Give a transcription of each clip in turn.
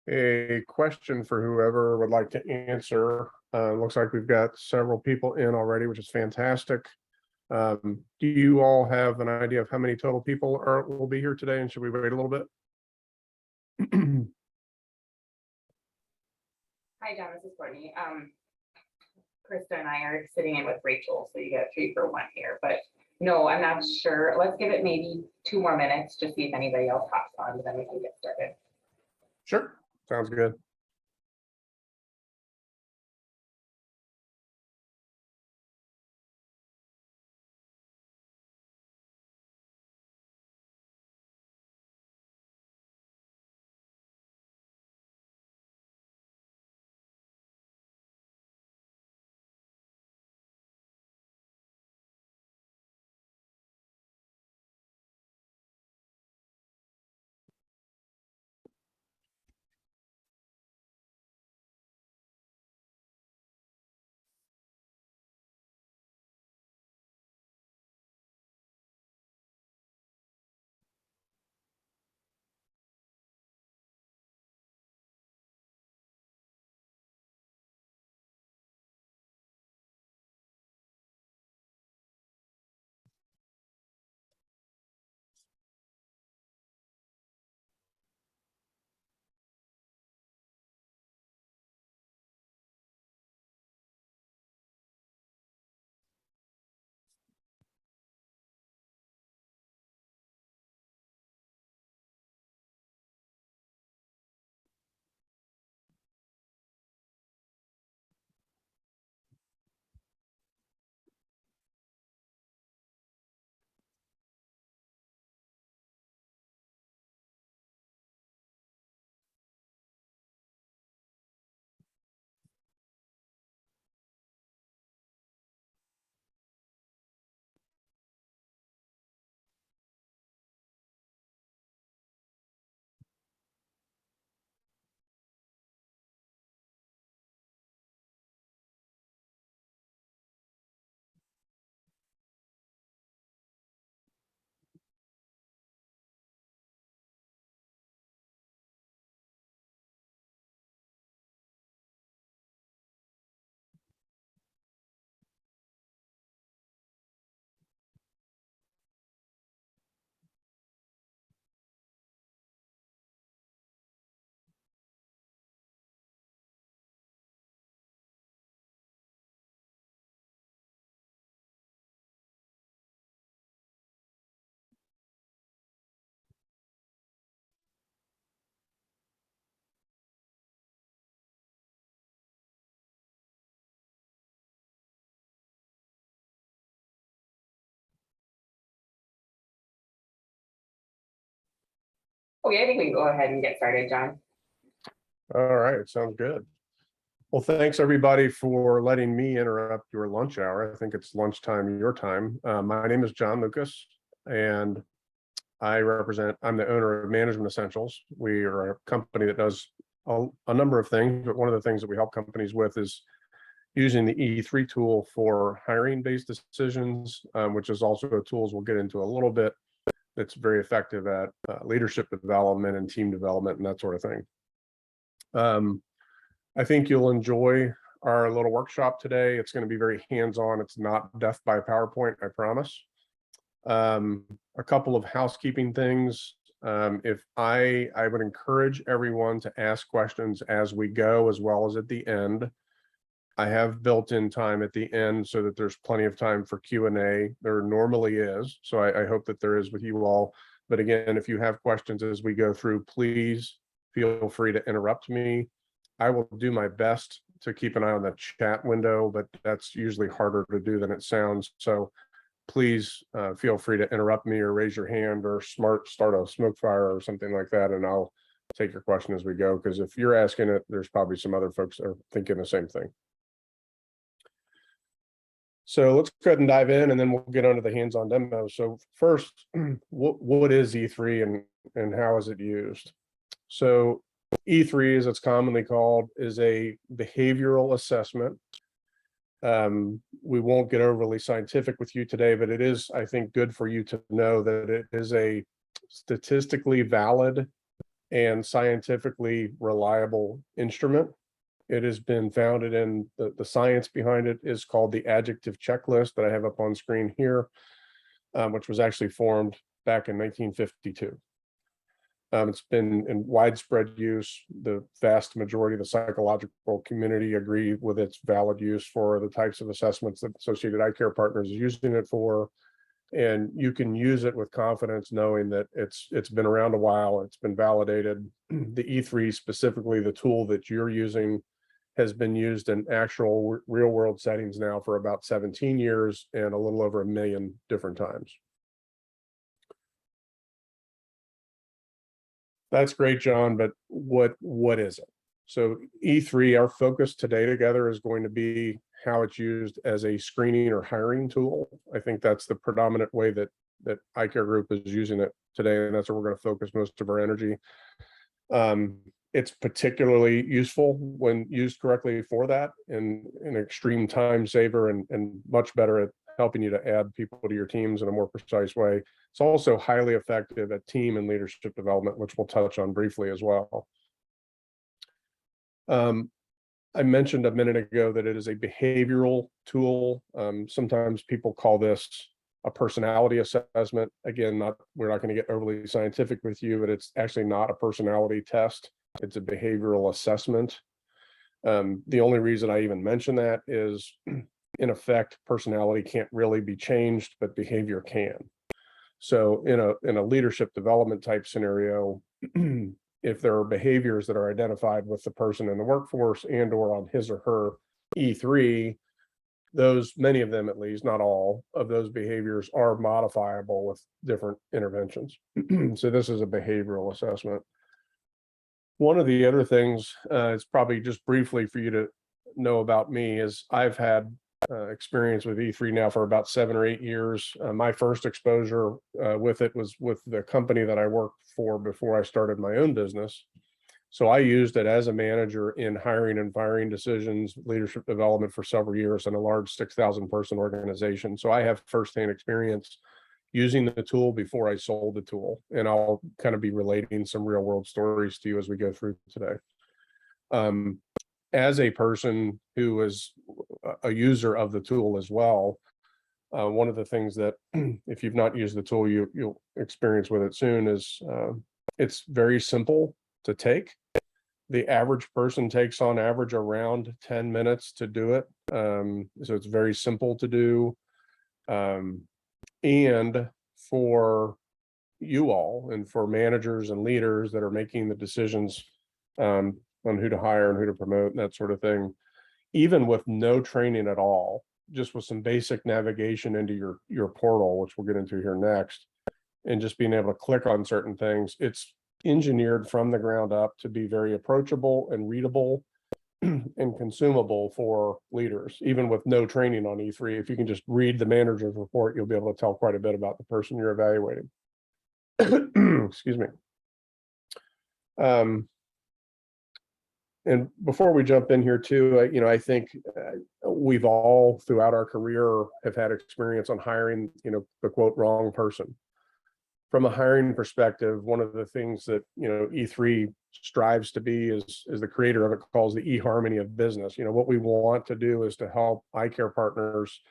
a question for whoever would like to answer. Looks like we've got several people in already, which is fantastic. Do you all have an idea of how many total people will be here today, and should we wait a little bit? Hi, John, this is Courtney. Krista and I are sitting in with Rachel, so you got 3 for 1 here, but no, I'm not sure. Let's give it maybe 2 more minutes, just see if anybody else hops on, then we can get started. Sure, sounds good. Okay, I think we can go ahead and get started, John. All right, sounds good. Well, thanks everybody for letting me interrupt your lunch hour. I think it's lunchtime your time. My name is John Lucas, and I'm the owner of Management Essentials. We are a company that does a number of things, but one of the things that we help companies with is using the E3 tool for hiring-based decisions, which is also a tool we'll get into a little bit. That's very effective at leadership development and team development and that sort of thing. I think you'll enjoy our little workshop today. It's going to be very hands-on. It's not death by PowerPoint, I promise. A couple of housekeeping things. If I would encourage everyone to ask questions as we go, as well as at the end. I have built-in time at the end so that there's plenty of time for Q&A. There normally is, so I hope that there is with you all. But again, if you have questions as we go through, please feel free to interrupt me. I will do my best to keep an eye on the chat window, but that's usually harder to do than it sounds. So please feel free to interrupt me or raise your hand or start a smoke fire or something like that, and I'll take your question as we go, because if you're asking it, there's probably some other folks that are thinking the same thing. So let's go ahead and dive in, and then we'll get onto the hands-on demo. So first, what is E3 and how is it used? So E3, as it's commonly called, is a behavioral assessment. We won't get overly scientific with you today, but it is, I think, good for you to know that it is a statistically valid and scientifically reliable instrument. It has been founded in the science behind it is called the adjective checklist that I have up on screen here, which was actually formed back in 1952. It's been in widespread use. The vast majority of the psychological community agree with its valid use for the types of assessments that Associated Eye Care Partners is using it for. And you can use it with confidence knowing that it's been around a while, it's been validated. The E3, specifically the tool that you're using, has been used in actual real world settings now for about 17 years and a little over 1 million different times. That's great, John, but what is it? So E3, our focus today together is going to be how it's used as a screening or hiring tool. I think that's the predominant way that Eye Care Group is using it today, and that's where we're going to focus most of our energy. It's particularly useful when used correctly for that, and an extreme time saver, and much better at helping you to add people to your teams in a more precise way. It's also highly effective at team and leadership development, which we'll touch on briefly as well. I mentioned a minute ago that it is a behavioral tool. Sometimes people call this a personality assessment. Again, we're not going to get overly scientific with you, but it's actually not a personality test. It's a behavioral assessment. The only reason I even mention that is, in effect, personality can't really be changed, but behavior can. So in a leadership development type scenario, if there are behaviors that are identified with the person in the workforce and or on his or her E3, those, many of them at least, not all of those behaviors are modifiable with different interventions. So this is a behavioral assessment. One of the other things, it's probably just briefly for you to know about me, is I've had experience with E3 now for about 7 or 8 years. My first exposure with it was with the company that I worked for before I started my own business. So I used it as a manager in hiring and firing decisions, leadership development for several years in a large 6,000 person organization. So I have firsthand experience using the tool before I sold the tool. And I'll kind of be relating some real world stories to you as we go through today. As a person who is a user of the tool as well, one of the things that, if you've not used the tool, you'll experience with it soon, is it's very simple to take. The average person takes on average around 10 minutes to do it. So it's very simple to do. And for you all, and for managers and leaders that are making the decisions on who to hire and who to promote and that sort of thing, even with no training at all, just with some basic navigation into your portal, which we'll get into here next, and just being able to click on certain things, it's engineered from the ground up to be very approachable and readable and consumable for leaders. Even with no training on E3, if you can just read the manager's report, you'll be able to tell quite a bit about the person you're evaluating. Excuse me. And before we jump in here too, I think we've all throughout our career have had experience on hiring, the quote, wrong person. From a hiring perspective, one of the things that, E3 strives to be, is the creator of it calls the eHarmony of business. What we want to do is to help eye care partners,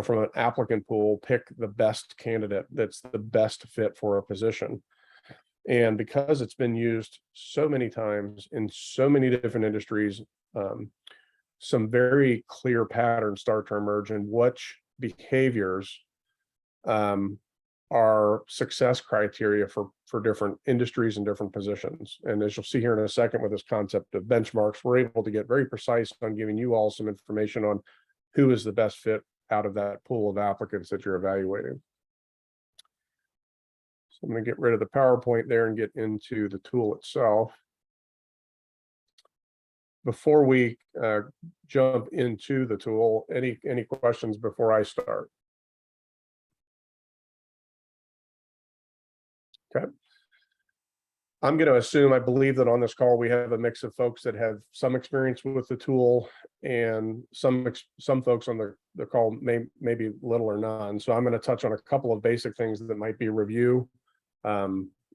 from an applicant pool, pick the best candidate that's the best fit for a position. And because it's been used so many times in so many different industries, some very clear patterns start to emerge in which behaviors are success criteria for different industries and different positions. And as you'll see here in a second with this concept of benchmarks, we're able to get very precise on giving you all some information on who is the best fit out of that pool of applicants that you're evaluating. So I'm going to get rid of the PowerPoint there and get into the tool itself. Before we jump into the tool, any questions before I start? Okay. I'm going to assume, I believe that on this call, we have a mix of folks that have some experience with the tool, and some folks on the call maybe little or none. So I'm going to touch on a couple of basic things that might be review.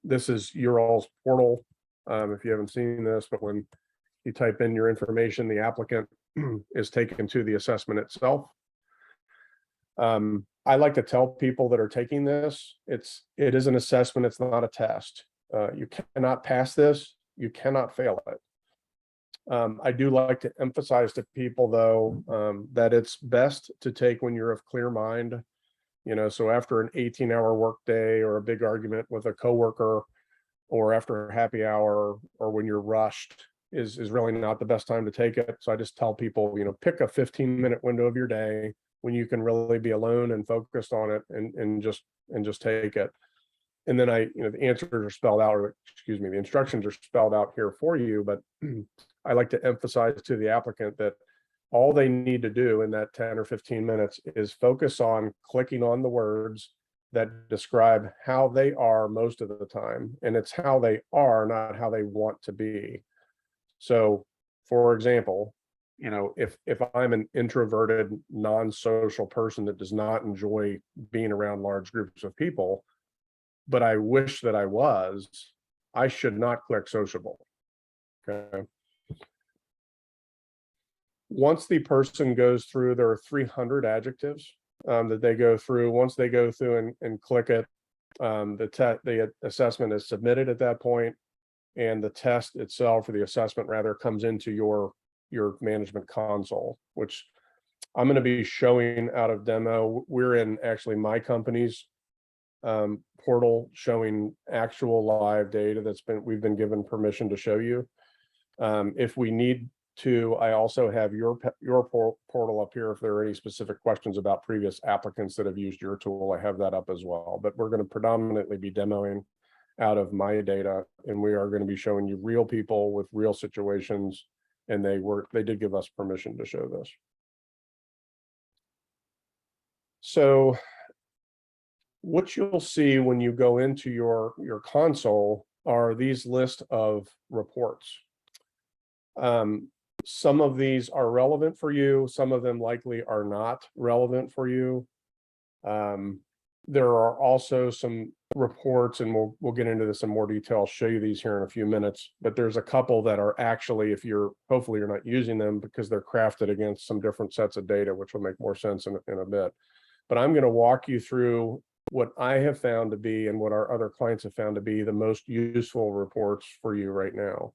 This is your all's portal. if you haven't seen this, but when you type in your information, the applicant is taken to the assessment itself. I like to tell people that are taking this, it is an assessment, it's not a test. You cannot pass this, you cannot fail it. I do like to emphasize to people though, that it's best to take when you're of clear mind. So after an 18-hour workday or a big argument with a coworker, or after a happy hour, or when you're rushed, is really not the best time to take it. So I just tell people, pick a 15-minute window of your day when you can really be alone and focused on it, and just take it. And then the answers are spelled out, or excuse me, the instructions are spelled out here for you. But I like to emphasize to the applicant that all they need to do in that 10 or 15 minutes is focus on clicking on the words that describe how they are most of the time. And it's how they are, not how they want to be. So, for example, if I'm an introverted, non-social person that does not enjoy being around large groups of people, but I wish that I was, I should not click sociable. Okay. Once the person goes through, there are 300 adjectives that they go through. Once they go through and click it, the assessment is submitted at that point, and the test itself, or the assessment rather, comes into your management console, which I'm going to be showing out of demo. We're in actually my company's portal, showing actual live data we've been given permission to show you. If we need to, I also have your portal up here if there are any specific questions about previous applicants that have used your tool. I have that up as well, but we're going to predominantly be demoing out of my data, and we are going to be showing you real people with real situations, and they did give us permission to show this. So what you'll see when you go into your console are these list of reports. Some of these are relevant for you, some of them likely are not relevant for you. There are also some reports, and we'll get into this in more detail. I'll show you these here in a few minutes, but there's a couple that are actually, hopefully you're not using them because they're crafted against some different sets of data, which will make more sense in a bit. But I'm going to walk you through what I have found to be, and what our other clients have found to be, the most useful reports for you right now.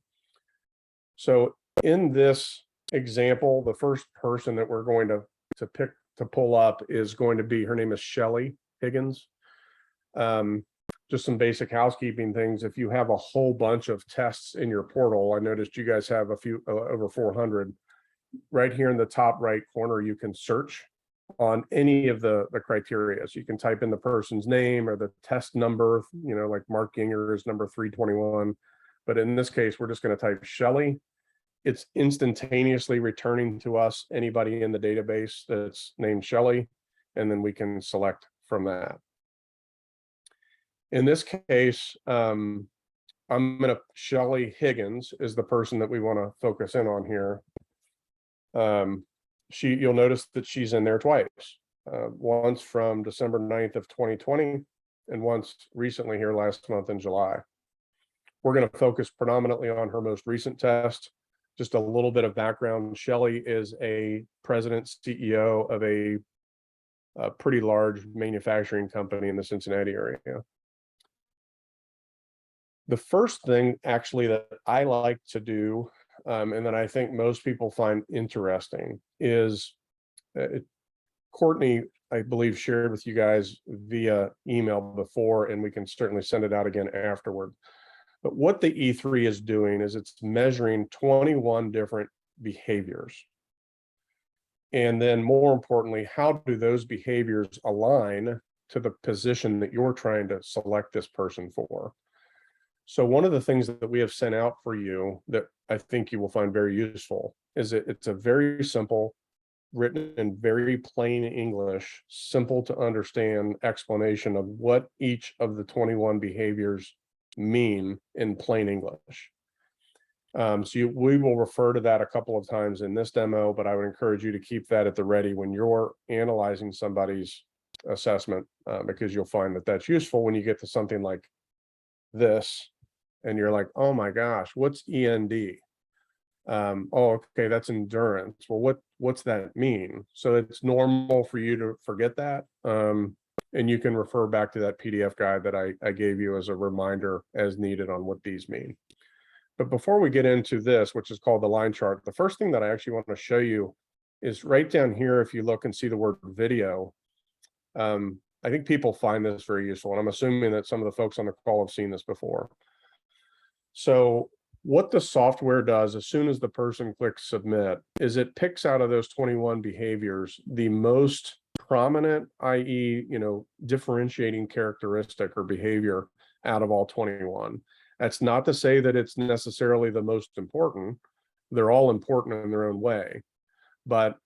So in this example, the first person that we're going to pull up is going to be, her name is Shelly Higgins. Just some basic housekeeping things. If you have a whole bunch of tests in your portal, I noticed you guys have a few, over 400. Right here in the top right corner, you can search on any of the criteria. So you can type in the person's name or the test number, like Mark Ginger is number 321. But in this case, we're just going to type Shelly. It's instantaneously returning to us anybody in the database that's named Shelly, and then we can select from that. In this case, Shelly Higgins is the person that we want to focus in on here. You'll notice that she's in there twice, once from December 9th of 2020, and once recently here last month in July. We're going to focus predominantly on her most recent test. Just a little bit of background. Shelly is a president, CEO of a pretty large manufacturing company in the Cincinnati area. The first thing actually that I like to do, and that I think most people find interesting, is Courtney, I believe, shared with you guys via email before, and we can certainly send it out again afterward. But what the E3 is doing is it's measuring 21 different behaviors. And then more importantly, how do those behaviors align to the position that you're trying to select this person for? So one of the things that we have sent out for you that I think you will find very useful is it's a very simple, written in very plain English, simple to understand explanation of what each of the 21 behaviors mean in plain English. We will refer to that a couple of times in this demo, but I would encourage you to keep that at the ready when you're analyzing somebody's assessment, because you'll find that that's useful when you get to something like this. and you're like, oh my gosh, what's END? Oh, okay, that's endurance. Well, what's that mean? So it's normal for you to forget that. And you can refer back to that PDF guide that I gave you as a reminder as needed on what these mean. But before we get into this, which is called the line chart, the first thing that I actually want to show you is right down here. If you look and see the word video, I think people find this very useful, and I'm assuming that some of the folks on the call have seen this before. So what the software does as soon as the person clicks submit is it picks out of those 21 behaviors the most prominent, i.e., differentiating characteristic or behavior out of all 21. That's not to say that it's necessarily the most important. They're all important in their own way. But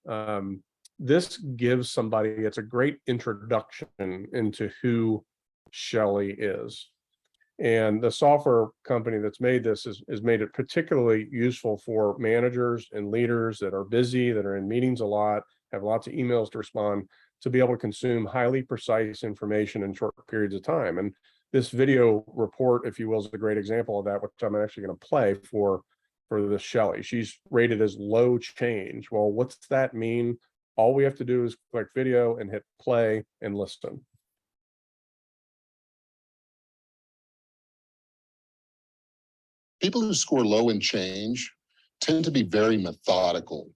this gives somebody, it's a great introduction into who Shelley is. And the software company that's made this has made it particularly useful for managers and leaders that are busy, that are in meetings a lot, have lots of emails to respond, to be able to consume highly precise information in short periods of time. And this video report, if you will, is a great example of that, which I'm actually going to play for the Shelley. She's rated as low change. Well, what's that mean? All we have to do is click video and hit play and listen. People who score low in change tend to be very methodical.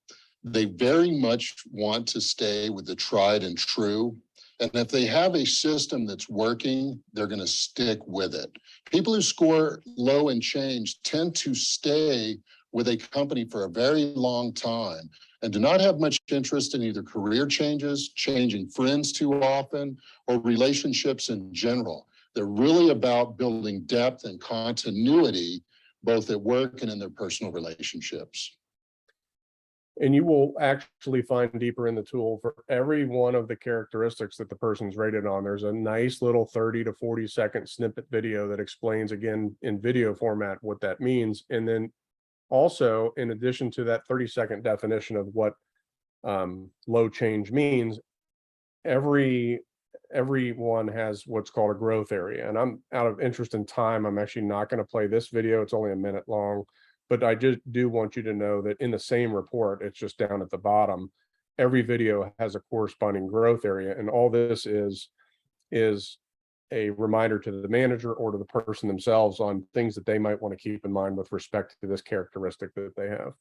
They very much want to stay with the tried and true. And if they have a system that's working, they're going to stick with it. People who score low in change tend to stay with a company for a very long time and do not have much interest in either career changes, changing friends too often, or relationships in general. They're really about building depth and continuity, both at work and in their personal relationships. And you will actually find deeper in the tool for every one of the characteristics that the person's rated on. There's a nice little 30 to 40 second snippet video that explains, again, in video format, what that means. And then also, in addition to that 30-second definition of what low change means, everyone has what's called a growth area. And I'm out of interest in time, I'm actually not going to play this video. It's only a minute long, but I just do want you to know that in the same report, it's just down at the bottom, every video has a corresponding growth area. And all this is a reminder to the manager or to the person themselves on things that they might want to keep in mind with respect to this characteristic that they have.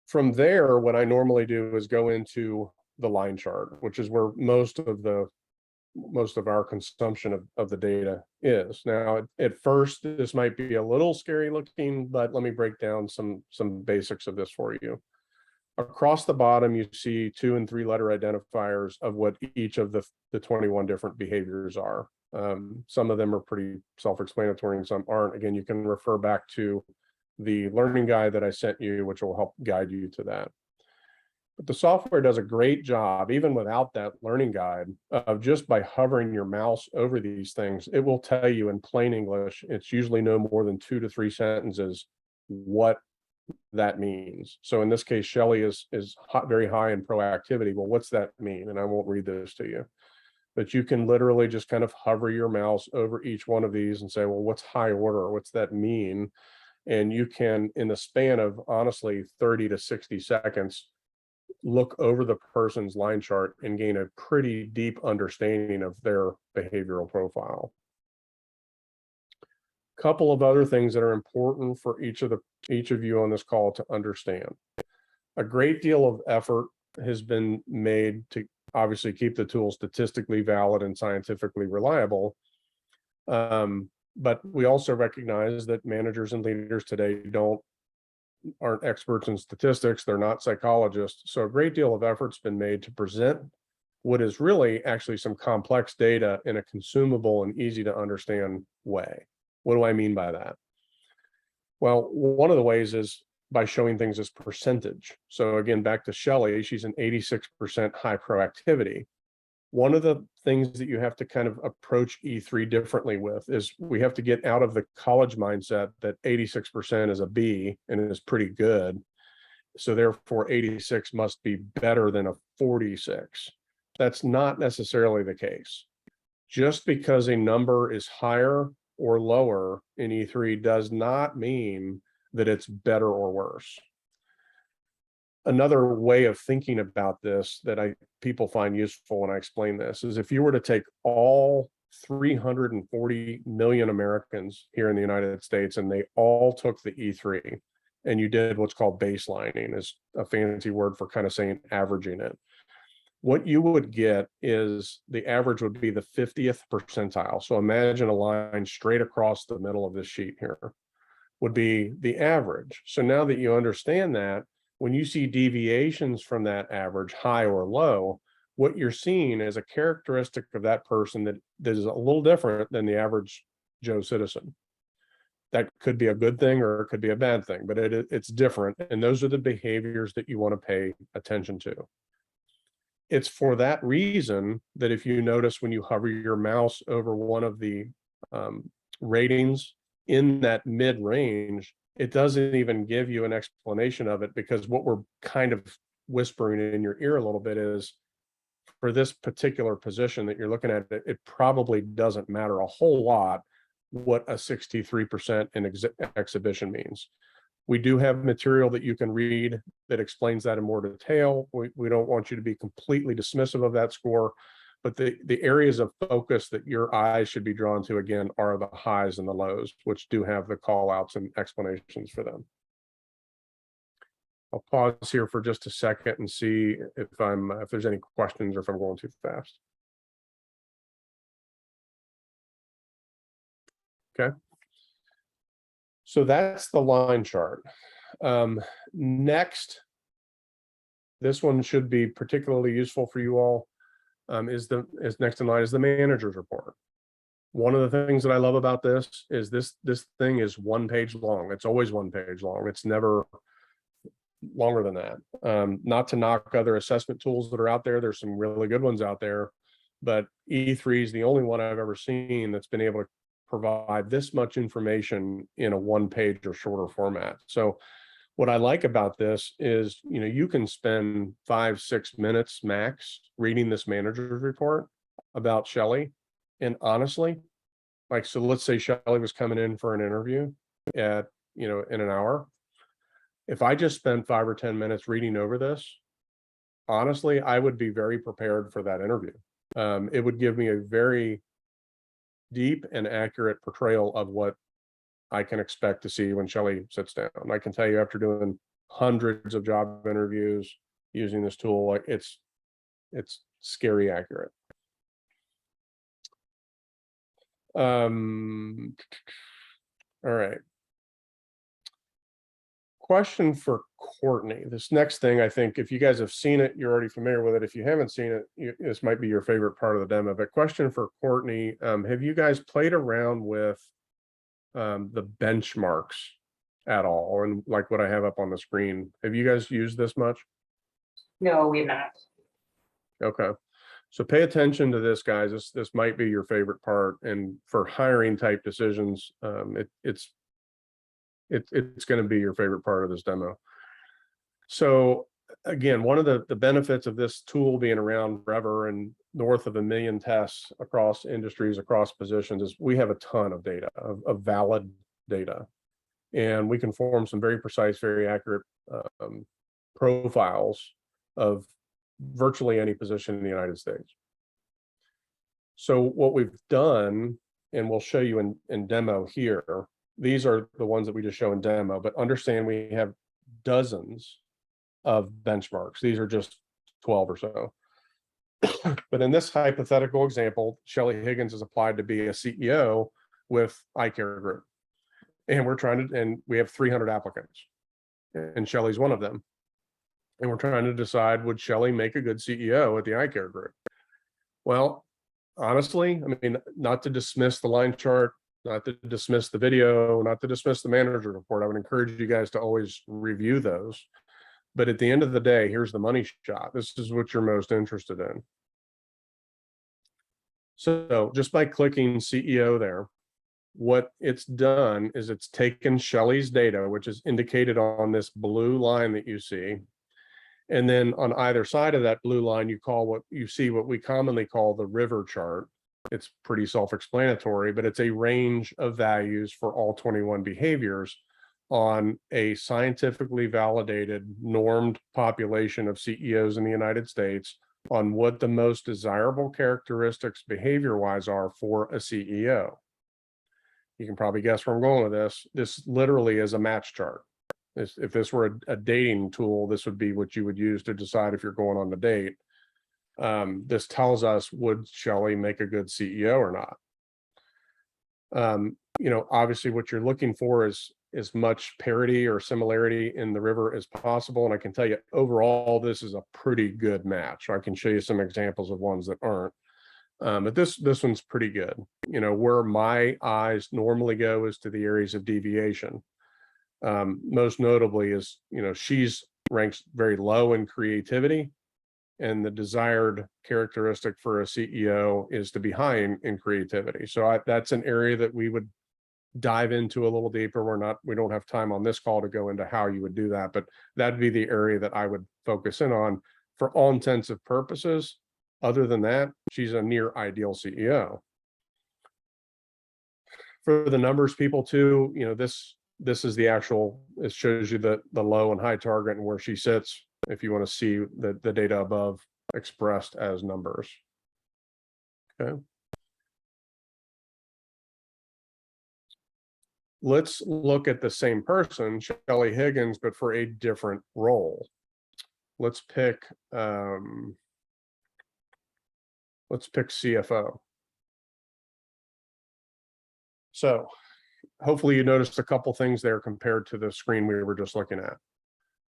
From there, what I normally do is go into the line chart, which is where most of our consumption of the data is. Now, at first, this might be a little scary looking, but let me break down some basics of this for you. Across the bottom, you see 2 and 3 letter identifiers of what each of the 21 different behaviors are. Some of them are pretty self-explanatory and some aren't. Again, you can refer back to the learning guide that I sent you, which will help guide you to that. But the software does a great job, even without that learning guide, of just by hovering your mouse over these things, it will tell you in plain English, it's usually no more than 2 to 3 sentences, what that means. So in this case, Shelley is very high in proactivity. Well, what's that mean? And I won't read this to you, but you can literally just kind of hover your mouse over each one of these and say, well, what's high order? What's that mean? And you can, in the span of honestly 30 to 60 seconds, look over the person's line chart and gain a pretty deep understanding of their behavioral profile. Couple of other things that are important for each of you on this call to understand. A great deal of effort has been made to obviously keep the tool statistically valid and scientifically reliable. But we also recognize that managers and leaders today aren't experts in statistics. They're not psychologists. So a great deal of effort's been made to present what is really actually some complex data in a consumable and easy to understand way. What do I mean by that? Well, one of the ways is by showing things as percentage. So again, back to Shelley, she's an 86% high proactivity. One of the things that you have to kind of approach E3 differently with is we have to get out of the college mindset that 86% is a B and it is pretty good. So therefore 86 must be better than a 46. That's not necessarily the case. Just because a number is higher or lower in E3 does not mean that it's better or worse. Another way of thinking about this that people find useful when I explain this is if you were to take all 340 million Americans here in the United States and they all took the E3 and you did what's called baselining, is a fancy word for kind of saying averaging it. What you would get is the average would be the 50th percentile. So imagine a line straight across the middle of this sheet here would be the average. So now that you understand that, when you see deviations from that average, high or low, what you're seeing is a characteristic of that person that is a little different than the average Joe citizen. That could be a good thing or it could be a bad thing, but it's different. And those are the behaviors that you want to pay attention to. It's for that reason that if you notice when you hover your mouse over one of the ratings in that mid-range, it doesn't even give you an explanation of it, because what we're kind of whispering in your ear a little bit is for this particular position that you're looking at, it probably doesn't matter a whole lot what a 63% in exhibition means. We do have material that you can read that explains that in more detail. We don't want you to be completely dismissive of that score, but the areas of focus that your eyes should be drawn to, again, are the highs and the lows, which do have the call outs and explanations for them. I'll pause here for just a second and see if there's any questions or if I'm going too fast. Okay. So that's the line chart. Next, this one should be particularly useful for you all. Is next in line is the manager's report. One of the things that I love about this is this thing is 1 page long. It's always 1 page long. It's never longer than that. Not to knock other assessment tools that are out there. There's some really good ones out there, but E3 is the only one I've ever seen that's been able to provide this much information in a 1 page or shorter format. So what I like about this is, you can spend 5-6 minutes max reading this manager's report about Shelley. And honestly, so let's say Shelley was coming in for an interview at, in an hour. If I just spent 5 or 10 minutes reading over this, honestly, I would be very prepared for that interview. It would give me a very deep and accurate portrayal of what I can expect to see when Shelley sits down. I can tell you, after doing hundreds of job interviews using this tool, like it's scary accurate. All right. Question for Courtney. This next thing, I think if you guys have seen it, you're already familiar with it. If you haven't seen it, this might be your favorite part of the demo. But question for Courtney, have you guys played around with the benchmarks at all, and like what I have up on the screen? Have you guys used this much? No, we've not. Okay, so pay attention to this, guys. This might be your favorite part, and for hiring type decisions, it's going to be your favorite part of this demo. So again, one of the benefits of this tool being around forever and north of 1 million tests across industries, across positions, is we have a ton of data, of valid data. And we can form some very precise, very accurate profiles of virtually any position in the United States. So what we've done, and we'll show you in demo here, these are the ones that we just show in demo, but understand we have dozens of benchmarks. These are just 12 or so. But in this hypothetical example, Shelley Higgins is applied to be a CEO with Eye Care Group. And we have 300 applicants. And Shelley's one of them. And we're trying to decide, would Shelley make a good CEO at the Eye Care Group? Well, honestly, I mean, not to dismiss the line chart, not to dismiss the video, not to dismiss the manager report. I would encourage you guys to always review those. But at the end of the day, here's the money shot. This is what you're most interested in. So just by clicking CEO there, what it's done is it's taken Shelley's data, which is indicated on this blue line that you see. And then on either side of that blue line, you see what we commonly call the river chart. it's pretty self-explanatory, but it's a range of values for all 21 behaviors on a scientifically validated normed population of CEOs in the United States on what the most desirable characteristics behavior-wise are for a CEO. You can probably guess where I'm going with this. This literally is a match chart. If this were a dating tool, this would be what you would use to decide if you're going on the date. This tells us, would Shelley make a good CEO or not? You know, obviously what you're looking for is as much parity or similarity in the river as possible. And I can tell you overall, this is a pretty good match. I can show you some examples of ones that aren't. But this one's pretty good. You know, where my eyes normally go is to the areas of deviation. Most notably is, you know, she's ranks very low in creativity, and the desired characteristic for a CEO is to be high in creativity. So that's an area that we would dive into a little deeper. We don't have time on this call to go into how you would do that, but that'd be the area that I would focus in on for all intensive purposes. Other than that, she's a near ideal CEO. For the numbers people too, you know, this is the actual, it shows you the low and high target and where she sits, if you want to see the data above expressed as numbers. Okay. Let's look at the same person, Shelley Higgins, but for a different role. Let's pick CFO. So hopefully you noticed a couple things there compared to the screen we were just looking at.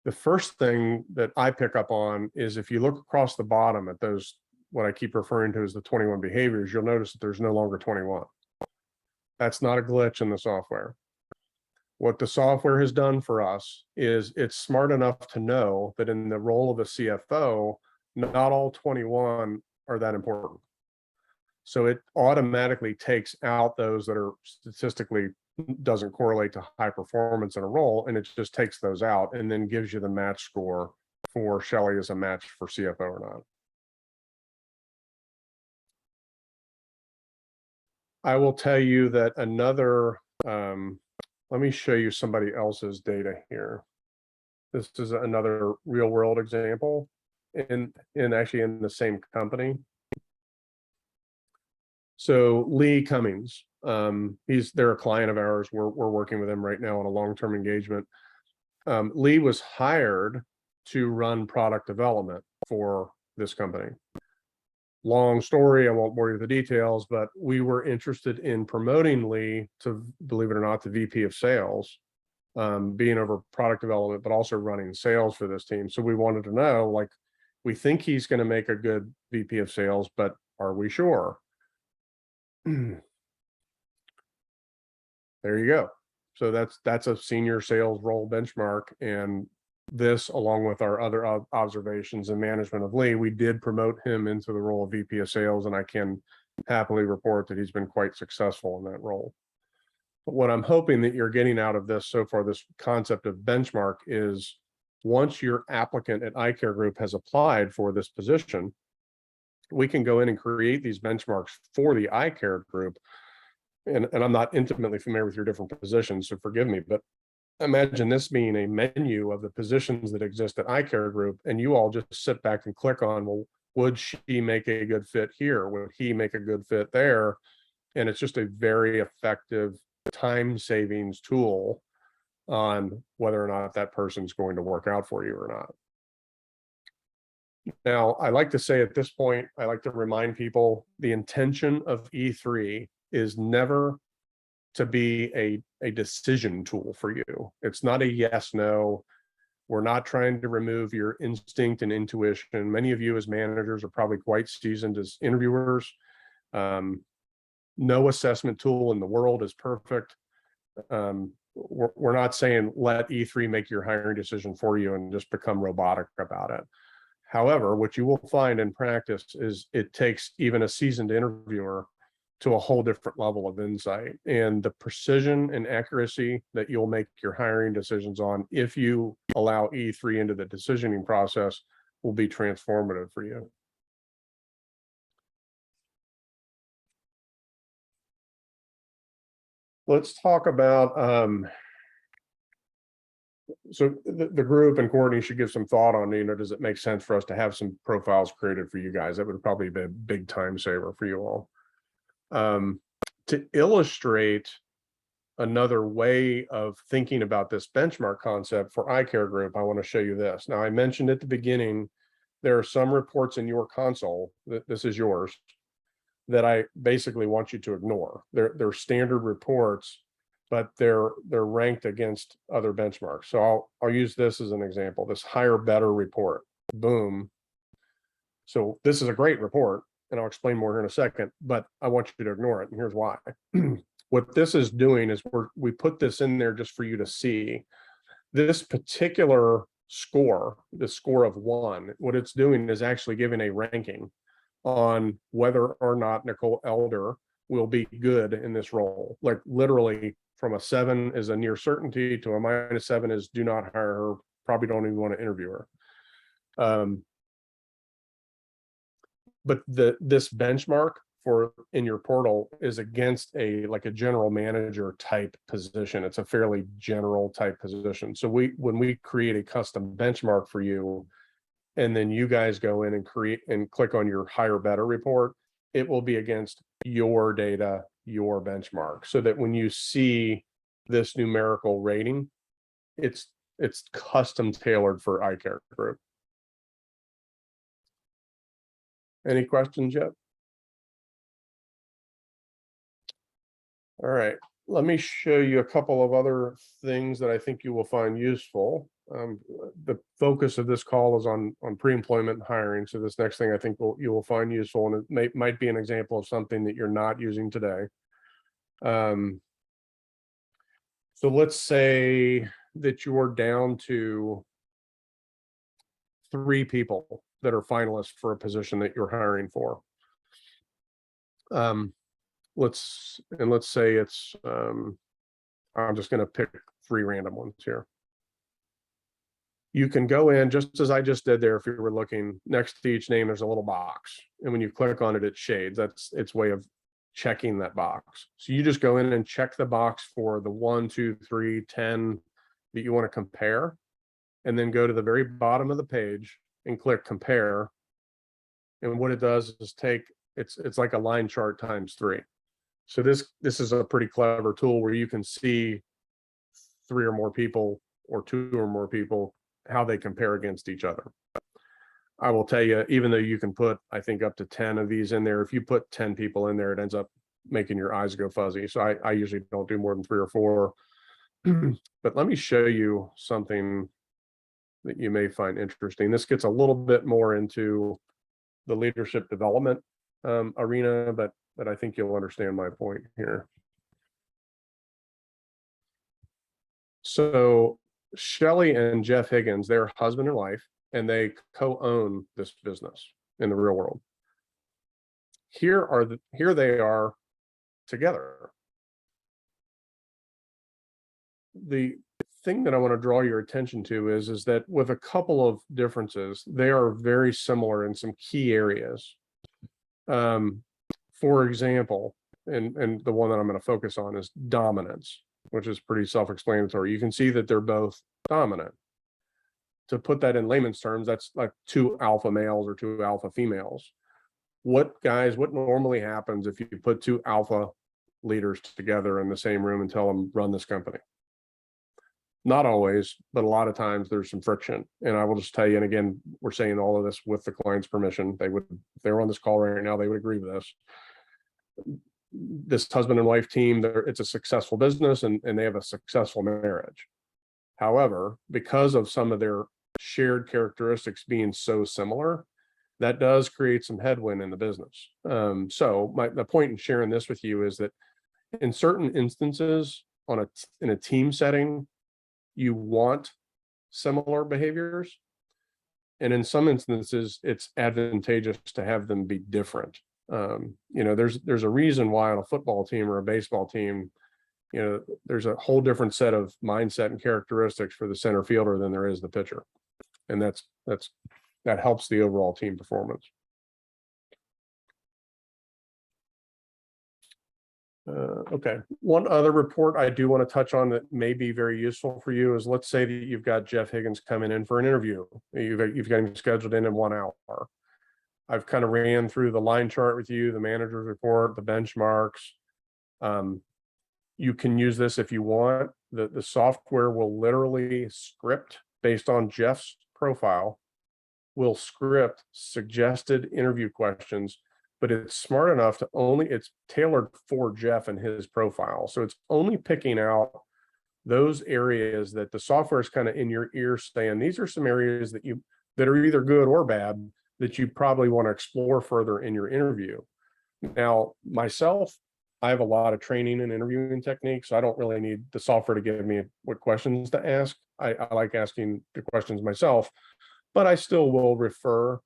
The first thing that I pick up on is if you look across the bottom at those, what I keep referring to as the 21 behaviors, you'll notice that there's no longer 21. That's not a glitch in the software. What the software has done for us is it's smart enough to know that in the role of a CFO, not all 21 are that important. So it automatically takes out those that are statistically doesn't correlate to high performance in a role, and it just takes those out and then gives you the match score for Shelley as a match for CFO or not. I will tell you that another, let me show you somebody else's data here. This is another real world example actually in the same company. So Lee Cummings, they're a client of ours. We're working with them right now on a long-term engagement. Lee was hired to run product development for this company. Long story, I won't bore you with the details, but we were interested in promoting Lee to, believe it or not, the VP of sales, being over product development, but also running sales for this team. So we wanted to know, like, we think he's going to make a good VP of sales, but are we sure? There you go. So that's a senior sales role benchmark. And this, along with our other observations and management of Lee, we did promote him into the role of VP of sales, and I can happily report that he's been quite successful in that role. But what I'm hoping that you're getting out of this so far, this concept of benchmark, is once your applicant at iCare Group has applied for this position, we can go in and create these benchmarks for the iCare Group. And I'm not intimately familiar with your different positions, so forgive me, but imagine this being a menu of the positions that exist at iCare Group, and you all just sit back and click on, well, would she make a good fit here? Would he make a good fit there? And it's just a very effective time savings tool on whether or not that person's going to work out for you or not. Now, I like to say at this point, I like to remind people the intention of E3 is never to be a decision tool for you. It's not a yes, no. We're not trying to remove your instinct and intuition. Many of you as managers are probably quite seasoned as interviewers. No assessment tool in the world is perfect. We're not saying let E3 make your hiring decision for you and just become robotic about it. However, what you will find in practice is it takes even a seasoned interviewer to a whole different level of insight, and the precision and accuracy that you'll make your hiring decisions on if you allow E3 into the decisioning process will be transformative for you. let's talk about, so the group and Courtney should give some thought on, does it make sense for us to have some profiles created for you guys? That would probably be a big time saver for you all. To illustrate another way of thinking about this benchmark concept for eye care group, I want to show you this. Now, I mentioned at the beginning, there are some reports in your console, that this is yours, that I basically want you to ignore. They're standard reports, but they're ranked against other benchmarks. So I'll use this as an example, this higher better report. Boom. So this is a great report, and I'll explain more here in a second, but I want you to ignore it, and here's why. What this is doing is we put this in there just for you to see. This particular score, the score of 1, what it's doing is actually giving a ranking on whether or not Nicole Elder will be good in this role. Like literally from a 7 is a near certainty to a -7 is do not hire her, probably don't even want to interview her. But this benchmark for in your portal is against like a general manager type position. It's a fairly general type position. So when we create a custom benchmark for you, and then you guys go in and create and click on your higher better report, it will be against your data, your benchmark, so that when you see this numerical rating, it's custom tailored for eye care group. Any questions yet? All right, let me show you a couple of other things that I think you will find useful. The focus of this call is on pre-employment hiring. So this next thing I think you will find useful, and it might be an example of something that you're not using today. So let's say that you're down to 3 people that are finalists for a position that you're hiring for. Let's say it's, I'm just going to pick 3 random ones here. You can go in just as I just did there. If you were looking next to each name, there's a little box. And when you click on it, it shades. That's its way of checking that box. So you just go in and check the box for the 1, 2, 3, 10 that you want to compare. And then go to the very bottom of the page and click compare. And what it does is it's like a line chart times 3. So this is a pretty clever tool where you can see 3 or more people or 2 or more people, how they compare against each other. I will tell you, even though you can put, I think, up to 10 of these in there, if you put 10 people in there, it ends up making your eyes go fuzzy. So I usually don't do more than 3 or 4. But let me show you something that you may find interesting. This gets a little bit more into the leadership development arena, but I think you'll understand my point here. So Shelley and Jeff Higgins, they're husband and wife, and they co-own this business in the real world. Here they are together. The thing that I want to draw your attention to is that with a couple of differences, they are very similar in some key areas. For example, and the one that I'm going to focus on is dominance, which is pretty self-explanatory. You can see that they're both dominant. To put that in layman's terms, that's like 2 alpha males or 2 alpha females. What normally happens if you put 2 alpha leaders together in the same room and tell them run this company? Not always, but a lot of times there's some friction. And I will just tell you, and again, we're saying all of this with the client's permission. They would, if they were on this call right now, they would agree with this. This husband and wife team, it's a successful business and they have a successful marriage. However, because of some of their shared characteristics being so similar, that does create some headwind in the business. So the point in sharing this with you is that in certain instances in a team setting, you want similar behaviors. And in some instances, it's advantageous to have them be different. There's a reason why on a football team or a baseball team, there's a whole different set of mindset and characteristics for the center fielder than there is the pitcher. And that helps the overall team performance. Okay, one other report I do want to touch on that may be very useful for you is, let's say that you've got Jeff Higgins coming in for an interview. You've got him scheduled in 1 hour. I've kind of ran through the line chart with you, the manager's report, the benchmarks. You can use this if you want. The software will literally script based on Jeff's profile, will script suggested interview questions, but it's smart enough to it's tailored for Jeff and his profile. So it's only picking out those areas that the software is kind of in your ear saying, these are some areas that are either good or bad that you probably want to explore further in your interview. Now, myself, I have a lot of training and interviewing techniques, so I don't really need the software to give me what questions to ask. I like asking the questions myself, but I still will refer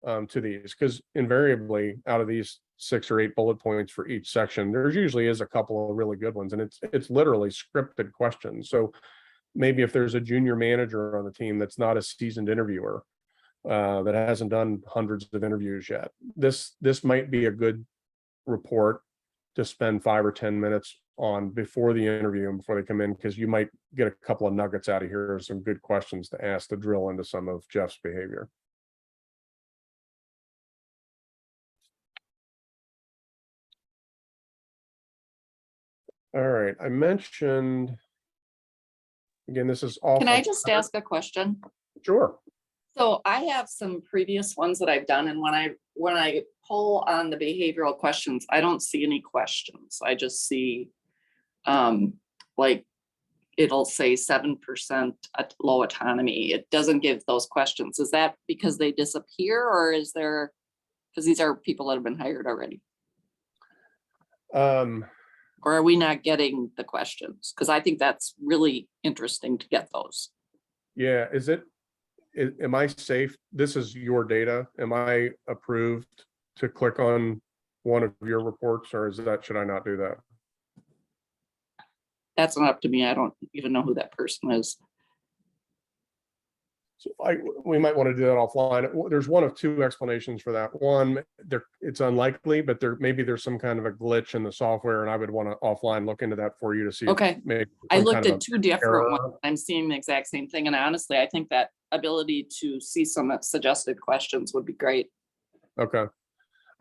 to these, because invariably out of these 6 or 8 bullet points for each section, there's usually is a couple of really good ones, and it's literally scripted questions. So maybe if there's a junior manager on the team that's not a seasoned interviewer, that hasn't done hundreds of interviews yet, this might be a good report to spend 5 or 10 minutes on before the interview and before they come in, because you might get a couple of nuggets out of here, some good questions to ask to drill into some of Jeff's behavior. All right, I mentioned, again, this is all. Can I just ask a question? Sure. So I have some previous ones that I've done, and when I pull on the behavioral questions, I don't see any questions. I just see like it'll say 7% at low autonomy. It doesn't give those questions. Is that because they disappear, or is there, because these are people that have been hired already? Or are we not getting the questions? Because I think that's really interesting to get those. Yeah, am I safe? This is your data. Am I approved to click on one of your reports, or should I not do that? That's not up to me. I don't even know who that person is. So we might want to do that offline. There's one of 2 explanations for that. One, it's unlikely, but maybe there's some kind of a glitch in the software, and I would want to offline look into that for you to see. Okay. Maybe I some looked kind of at 2 different error. ones. I'm seeing the exact same thing. And honestly, I think that ability to see some suggested questions would be great. Okay.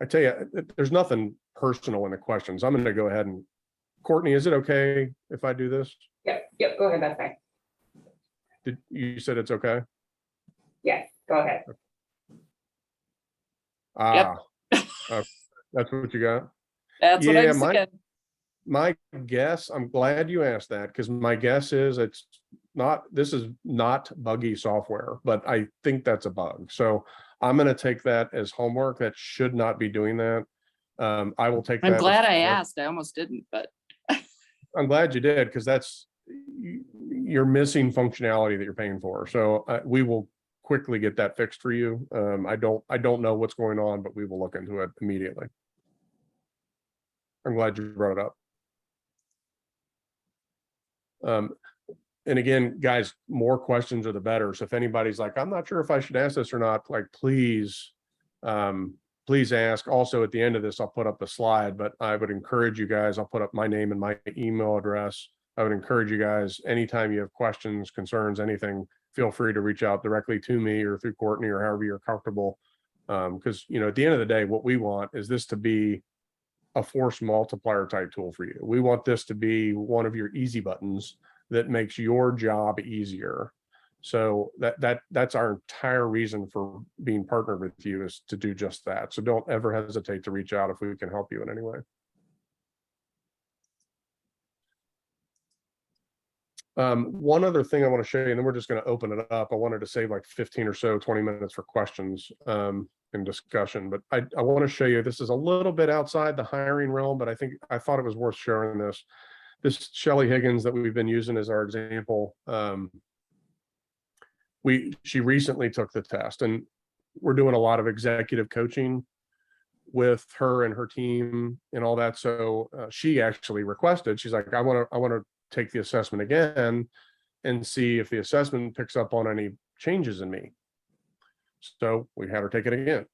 I tell you, there's nothing personal in the questions. I'm going to go ahead and, Courtney, is it okay if I do this? Yep, go ahead, that's fine. You said it's okay? Yes, go ahead. Ah, that's what you got? That's what I'm my saying. my guess, I'm glad you asked that, because my guess is this is not buggy software, but I think that's a bug. So I'm going to take that as homework. That should not be doing that. I will take that. I'm glad I asked. I almost didn't, but I'm glad you did, because you're missing functionality that you're paying for. So we will quickly get that fixed for you. I don't know what's going on, but we will look into it immediately. I'm glad you brought it up. And again, guys, more questions are the better. So if anybody's like, I'm not sure if I should ask this or not, like, please ask. Also, at the end of this, I'll put up the slide, but I would encourage you guys, I'll put up my name and my email address. I would encourage you guys, anytime you have questions, concerns, anything, feel free to reach out directly to me or through Courtney or however you're comfortable. Because, at the end of the day, what we want is this to be a force multiplier type tool for you. We want this to be one of your easy buttons that makes your job easier. So that's our entire reason for being partnered with you, is to do just that. So don't ever hesitate to reach out if we can help you in any way. One other thing I want to show you, and then we're just going to open it up. I wanted to save like 15 or so, 20 minutes for questions and discussion, but I want to show you, this is a little bit outside the hiring realm, but I thought it was worth sharing this. This Shelly Higgins that we've been using as our example, she recently took the test, and we're doing a lot of executive coaching with her and her team and all that. So she actually requested, she's like, I want to take the assessment again and see if the assessment picks up on any changes in me. So we had her take it again.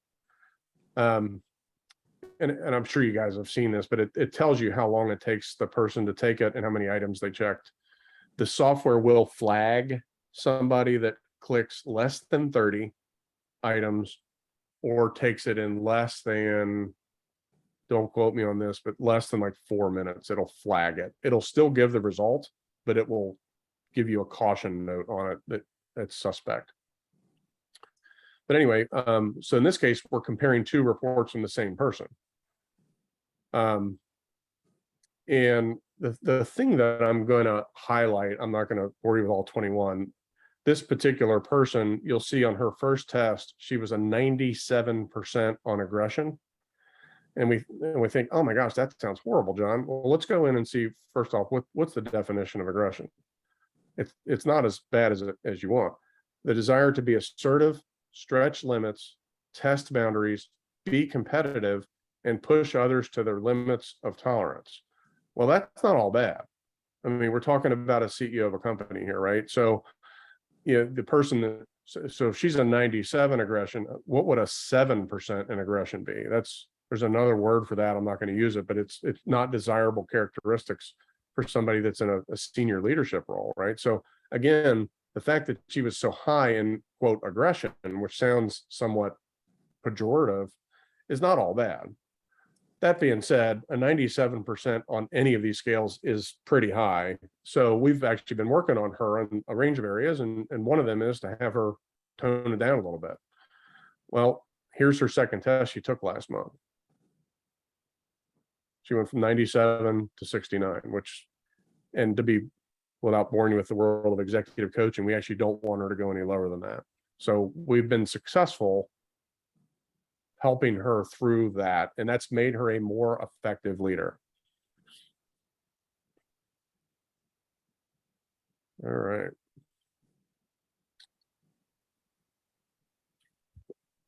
and I'm sure you guys have seen this, but it tells you how long it takes the person to take it and how many items they checked. The software will flag somebody that clicks less than 30 items or takes it in less than, don't quote me on this, but less than like 4 minutes. It'll flag it. It'll still give the result, but it will give you a caution note on it that it's suspect. But anyway, so in this case, we're comparing two reports from the same person. And the thing that I'm going to highlight, I'm not going to bore you with all 21. This particular person, you'll see on her first test, she was a 97% on aggression. And we think, oh my gosh, that sounds horrible, John. Well, let's go in and see, first off, what's the definition of aggression? It's not as bad as you want. The desire to be assertive, stretch limits, test boundaries, be competitive, and push others to their limits of tolerance. Well, that's not all bad. I mean, we're talking about a CEO of a company here, right? So, you know, the person that, so if she's a 97 aggression, what would a 7% in aggression be? There's another word for that. I'm not going to use it, but it's not desirable characteristics for somebody that's in a senior leadership role, right? So again, the fact that she was so high in quote aggression, which sounds somewhat pejorative, is not all bad. That being said, a 97% on any of these scales is pretty high. So we've actually been working on her in a range of areas, and one of them is to have her tone it down a little bit. Well, here's her second test she took last month. She went from 97 to 69, which, and to be, without boring you with the world of executive coaching, we actually don't want her to go any lower than that. So we've been successful helping her through that, and that's made her a more effective leader. All right.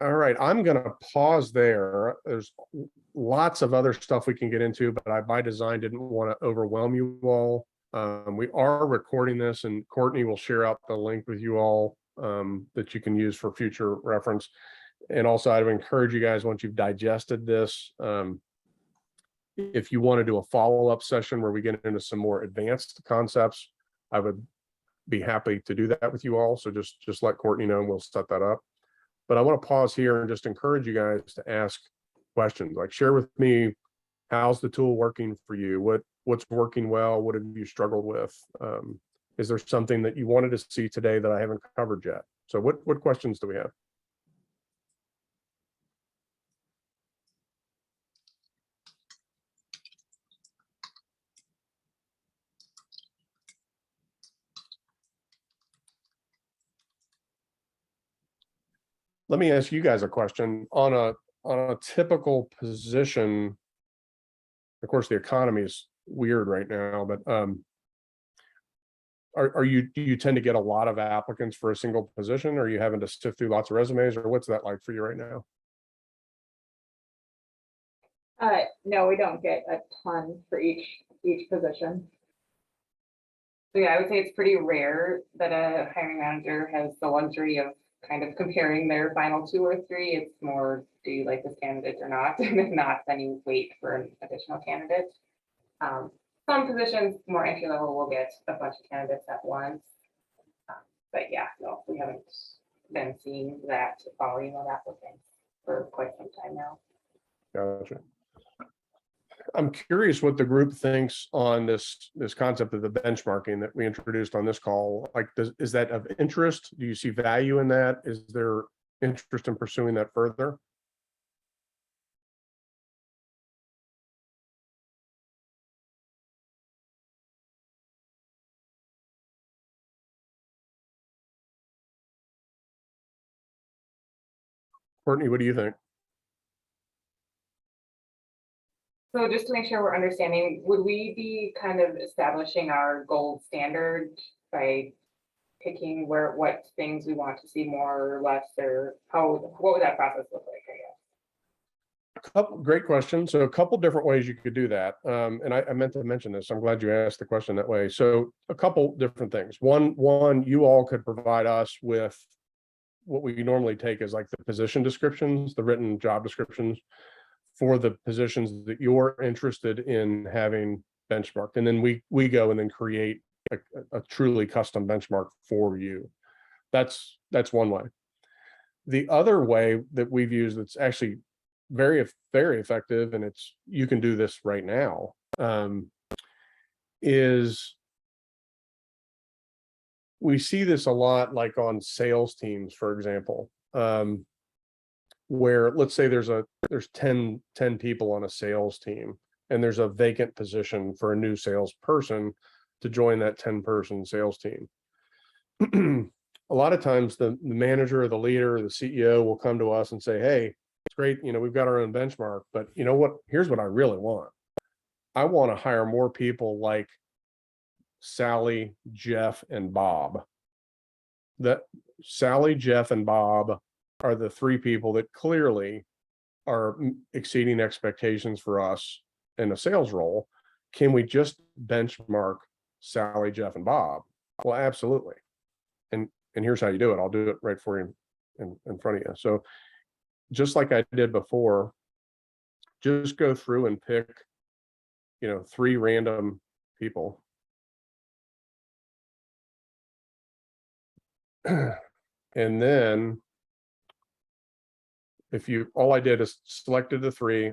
All right, I'm going to pause there. There's lots of other stuff we can get into, but I, by design, didn't want to overwhelm you all. We are recording this, and Courtney will share out the link with you all that you can use for future reference. And also, I would encourage you guys, once you've digested this, if you want to do a follow-up session where we get into some more advanced concepts, I would be happy to do that with you all. So just let Courtney know, and we'll set that up. But I want to pause here and just encourage you guys to ask questions. Like, share with me, how's the tool working for you? What's working well? What have you struggled with? Is there something that you wanted to see today that I haven't covered yet? So what questions do we have? Let me ask you guys a question. On a typical position, of course, the economy is weird right now, but do you tend to get a lot of applicants for a single position? Or are you having to sift through lots of resumes, or what's that like for you right now? No, we don't get a ton for each position. So yeah, I would say it's pretty rare that a hiring manager has the luxury of kind of comparing their final 2 or 3. It's more, do you like this candidate or not? And if not, then you wait for an additional candidate. Some positions, more entry level, will get a bunch of candidates at once. But yeah, no, we haven't been seeing that volume of applicants for quite some time now. Gotcha. I'm curious what the group thinks on this concept of the benchmarking that we introduced on this call. Like, is that of interest? Do you see value in that? Is there interest in pursuing that further? Courtney, what do you think? So just to make sure we're understanding, would we be kind of establishing our gold standard by picking what things we want to see more or less, or what would that process look like, I guess? Great question. So a couple different ways you could do that. And I meant to mention this. I'm glad you asked the question that way. So a couple different things. One, you all could provide us with what we normally take as like the position descriptions, the written job descriptions for the positions that you're interested in having benchmarked. And then we go and then create a truly custom benchmark for you. That's one way. The other way that we've used that's actually very effective, and you can do this right now, is we see this a lot like on sales teams, for example, where let's say there's 10 people on a sales team, and there's a vacant position for a new salesperson to join that 10-person sales team. A lot of times the manager or the leader or the CEO will come to us and say, hey, it's great, we've got our own benchmark, but you know what, here's what I really want. I want to hire more people like Sally, Jeff, and Bob. That Sally, Jeff, and Bob are the 3 people that clearly are exceeding expectations for us in a sales role. Can we just benchmark Sally, Jeff, and Bob? Well, absolutely. And here's how you do it. I'll do it right for you in front of you. So just like I did before, just go through and pick, 3 random people. And then all I did is selected the 3,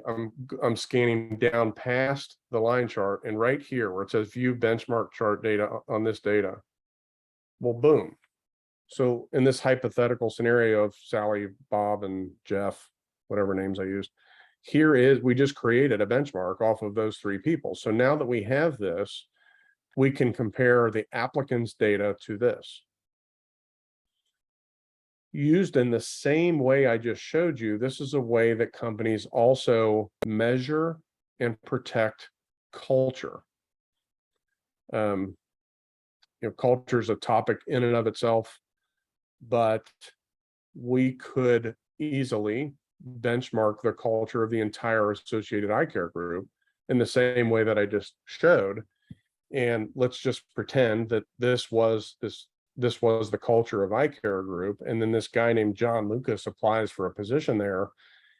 I'm scanning down past the line chart, and right here where it says view benchmark chart data on this data, well, boom. So in this hypothetical scenario of Sally, Bob, and Jeff, whatever names I used, we just created a benchmark off of those 3 people. So now that we have this, we can compare the applicant's data to this. Used in the same way I just showed you, this is a way that companies also measure and protect culture. Culture is a topic in and of itself, but we could easily benchmark the culture of the entire associated eye care group in the same way that I just showed. And let's just pretend that this was the culture of eye care group. And then this guy named John Lucas applies for a position there,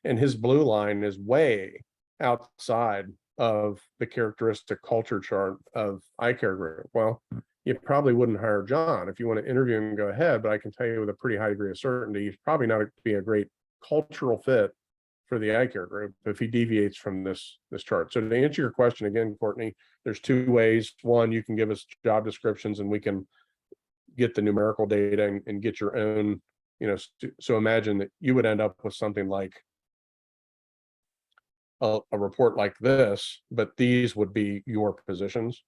and his blue line is way outside of the characteristic culture chart of eye care group. Well, you probably wouldn't hire John. If you want to interview him, go ahead, but I can tell you with a pretty high degree of certainty, he's probably not be a great cultural fit for the eye care group if he deviates from this chart. So to answer your question again, Courtney, there's 2 ways. One, you can give us job descriptions and we can get the numerical data and get your own, so imagine that you would end up with something like a report like this, but these would be your positions.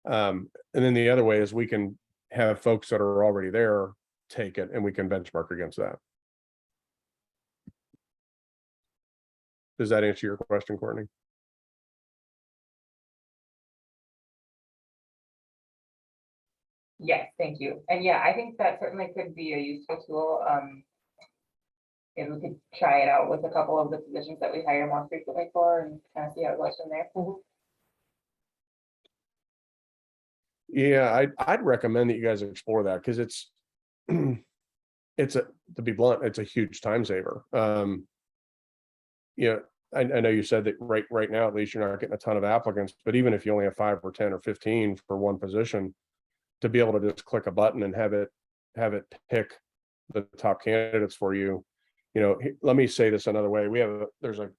And then the other way is we can have folks that are already there take it, and we can benchmark against that. Does that answer your question, Courtney? Yes, thank you. And yeah, I think that certainly could be a useful tool. And we could try it out with a couple of the positions that we hire more frequently for and kind of see how it goes from there. Yeah, I'd recommend that you guys explore that, because to be blunt, it's a huge time saver. I know you said that right now, at least, you're not getting a ton of applicants, but even if you only have 5 or 10 or 15 for one position, to be able to just click a button and have it pick the top candidates for you. Let me say this another way. There's a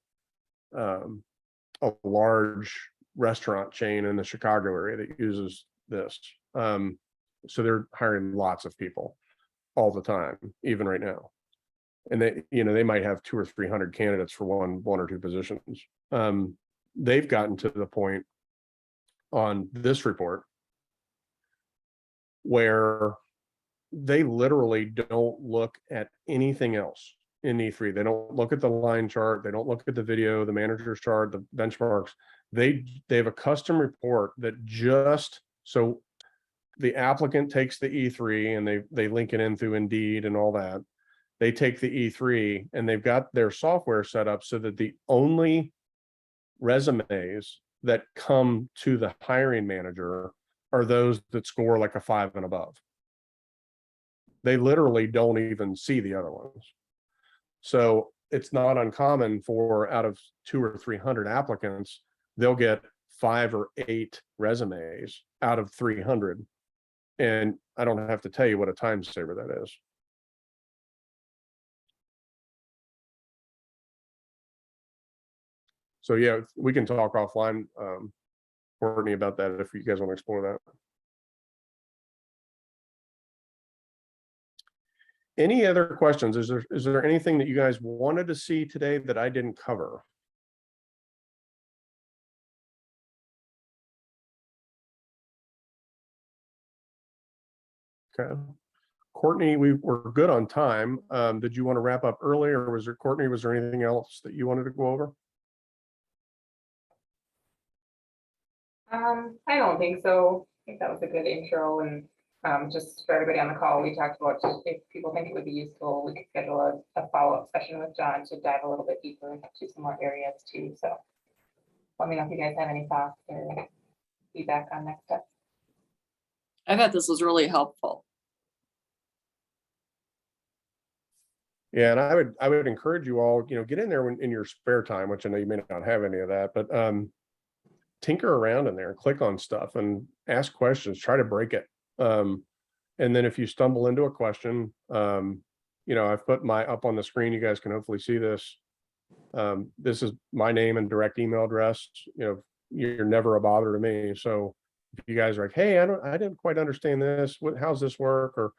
large restaurant chain in the Chicago area that uses this. So they're hiring lots of people all the time, even right now. And they might have 200 or 300 candidates for one or 2 positions. They've gotten to the point on this report where they literally don't look at anything else in E3. They don't look at the line chart. They don't look at the video, the manager's chart, the benchmarks. They have a custom report that so the applicant takes the E3 and they link it in through Indeed and all that. They take the E3 and they've got their software set up so that the only resumes that come to the hiring manager are those that score like a 5 and above. They literally don't even see the other ones. So it's not uncommon for out of 200 or 300 applicants, they'll get 5 or 8 resumes out of 300. And I don't have to tell you what a time saver that is. So yeah, we can talk offline, Courtney, about that if you guys want to explore that. Any other questions? Is there anything that you guys wanted to see today that I didn't cover? Okay. Courtney, we're good on time. Did you want to wrap up early, or was there, Courtney, was there anything else that you wanted to go over? I don't think so. I think that was a good intro, and just for everybody on the call, we talked about just if people think it would be useful, we could schedule a follow-up session with John to dive a little bit deeper into some more areas too. So let me know if you guys have any thoughts or feedback on next steps. I thought this was really helpful. Yeah, and I would encourage you all, get in there in your spare time, which I know you may not have any of that, but tinker around in there and click on stuff and ask questions, try to break it. And then if you stumble into a question, I've put my up on the screen, you guys can hopefully see this. This is my name and direct email address. You're never a bother to me. So if you guys are like, hey, I didn't quite understand this, how's this work? Or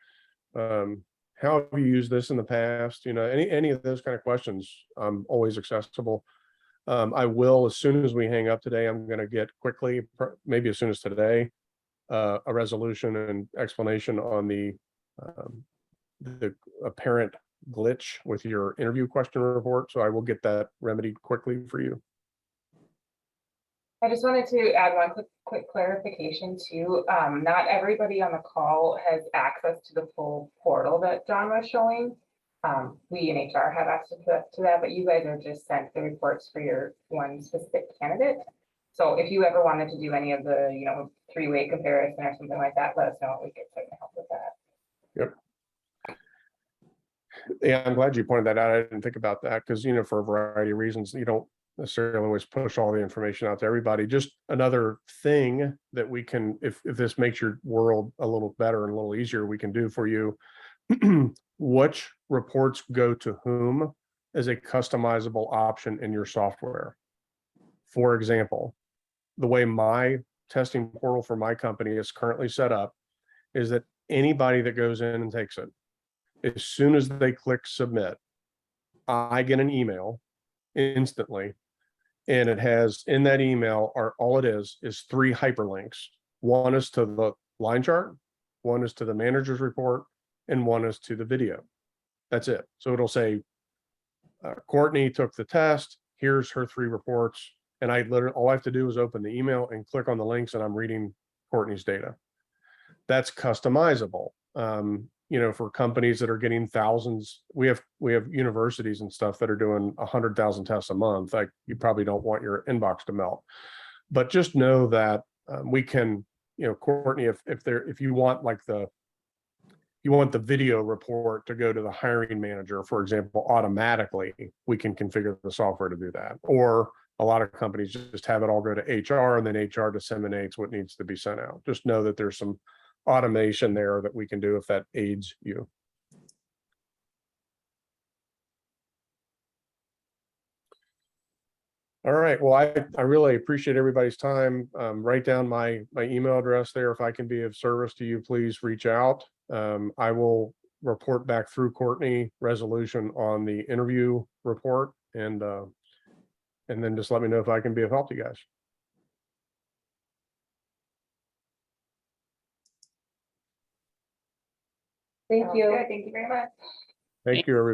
how have you used this in the past? Any of those kind of questions, I'm always accessible. I will, as soon as we hang up today, I'm going to get quickly, maybe as soon as today, a resolution and explanation on the apparent glitch with your interview question report. So I will get that remedied quickly for you. I just wanted to add one quick clarification too. Not everybody on the call has access to the full portal that John was showing. We in HR have access to that, but you guys are just sent the reports for your one specific candidate. So if you ever wanted to do any of the, 3-way comparison or something like that, let us know. We could certainly help with that. Yep. Yeah, I'm glad you pointed that out. I didn't think about that because, for a variety of reasons, you don't necessarily always push all the information out to everybody. Just another thing that we can, if this makes your world a little better and a little easier, we can do for you. Which reports go to whom is a customizable option in your software. For example, the way my testing portal for my company is currently set up is that anybody that goes in and takes it, as soon as they click submit, I get an email instantly, and it has in that email all it is 3 hyperlinks. One is to the line chart, one is to the manager's report, and one is to the video. That's it. So it'll say, Courtney took the test, here's her 3 reports. And I literally, all I have to do is open the email and click on the links, and I'm reading Courtney's data. That's customizable. For companies that are getting thousands, we have universities and stuff that are doing 100,000 tests a month. Like, you probably don't want your inbox to melt, but just know that we can, Courtney, if you want the video report to go to the hiring manager, for example, automatically, we can configure the software to do that. Or a lot of companies just have it all go to HR, and then HR disseminates what needs to be sent out. Just know that there's some automation there that we can do if that aids you. All right. Well, I really appreciate everybody's time. Write down my email address there. If I can be of service to you, please reach out. I will report back through Courtney resolution on the interview report, and then just let me know if I can be of help to you guys. Thank you. Thank you very much. Thank you, everybody.